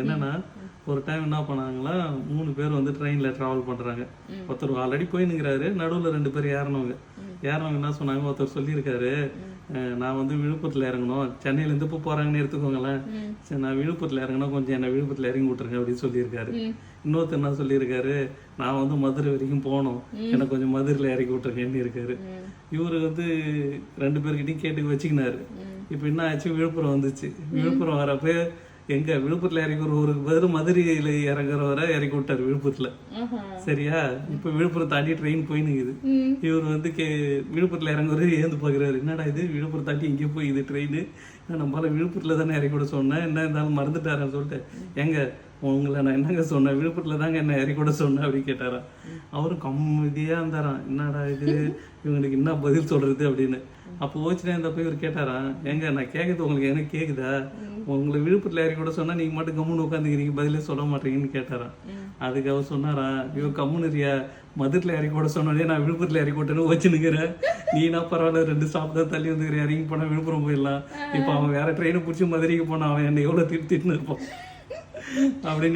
என்னன்னா ஒரு டைம் என்ன பண்ணாங்களா, 3 பேர் வந்து ட்ரெயின்ல டிராவல் பண்றாங்க. ஒருத்தர் ஆல்ரெடி போயின்னுக்கிறாரு, நடுவுல 2 பேர் ஏறினவங்க என்ன சொன்னாங்க, ஒருத்தர் சொல்லியிருக்காரு, நான் வந்து விழுப்புரத்துல இறங்கணும், சென்னையில இருந்து இப்போ போறாங்கன்னு எடுத்துக்கோங்களேன், சரி நான் விழுப்புரத்துல இறங்கணும், கொஞ்சம் என்ன விழுப்புரத்துல இறங்கி விட்டுருங்க அப்படின்னு சொல்லியிருக்காரு. இன்னொருத்தர் என்ன சொல்லியிருக்காரு, நான் வந்து மதுரை வரைக்கும் போகணும், எனக்கு கொஞ்சம் மதுரையில இறக்கி விட்டுருங்கன்னு இருக்காரு. இவரு வந்து 2 பேர்கிட்டையும் கேட்டு வச்சுக்கினாரு. இப்போ என்ன ஆச்சு, விழுப்புரம் வந்துச்சு. விழுப்புரம் வரப்ப எங்க விழுப்புரத்துல இறக்கி ஒரு பதில் மதுரையில இறங்குறவரை இறக்கி விட்டாரு விழுப்புரத்துல. சரியா, இப்ப விழுப்புரம் தாண்டி ட்ரெயின் போயினுக்குது. இவர் வந்து விழுப்புரத்துல இறங்குறது ஏந்து பாக்குறாரு, என்னடா இது விழுப்புரம் தாண்டி இங்கே போயிது ட்ரெயின், நம்மளால விழுப்புரத்துல தானே இறக்கி விட சொன்னேன், என்ன இருந்தாலும் மறந்துட்டாரான்னு சொல்லிட்டு, எங்க உங்களை நான் என்னங்க சொன்னேன், விழுப்புரத்துல தாங்க என்ன இறக்கி விட சொன்னேன் அப்படின்னு கேட்டாராம். அவரும் கம்மியா இருந்தாராம், என்னடா இது இவங்களுக்கு என்ன பதில் சொல்றது அப்படின்னு. அப்போ ஓச்சுனே இருந்தப்ப இவர் கேட்டாராம், எங்க நான் கேட்கறது உங்களுக்கு எனக்கு கேக்குதா, உங்களை விழுப்புரத்துல இறக்கி விட சொன்னா நீங்க மட்டும் கம்முன்னு உட்காந்துக்கிறீங்க, பதிலே சொல்ல மாட்டீங்கன்னு கேட்டாராம். அதுக்கு அவர் சொன்னாராம், இவன் கம்முன்னுரியா, மதுரையில இறக்கி விட சொன்னதே நான் விழுப்புரத்துல இறக்கி விட்டேன்னு வச்சுன்னுக்கிறேன், நீனா பரவாயில்ல 2 ஸ்டாப் தான் தள்ளி வந்துக்கிறேன், இறங்கி போனா விழுப்புரம் போயிடலாம், இப்போ அவன் வேற ட்ரெயினை பிடிச்சி மதுரைக்கு போனான், அவன் என்னை எவ்வளவு திட்டுன்னு இருப்பான் அப்படின்னு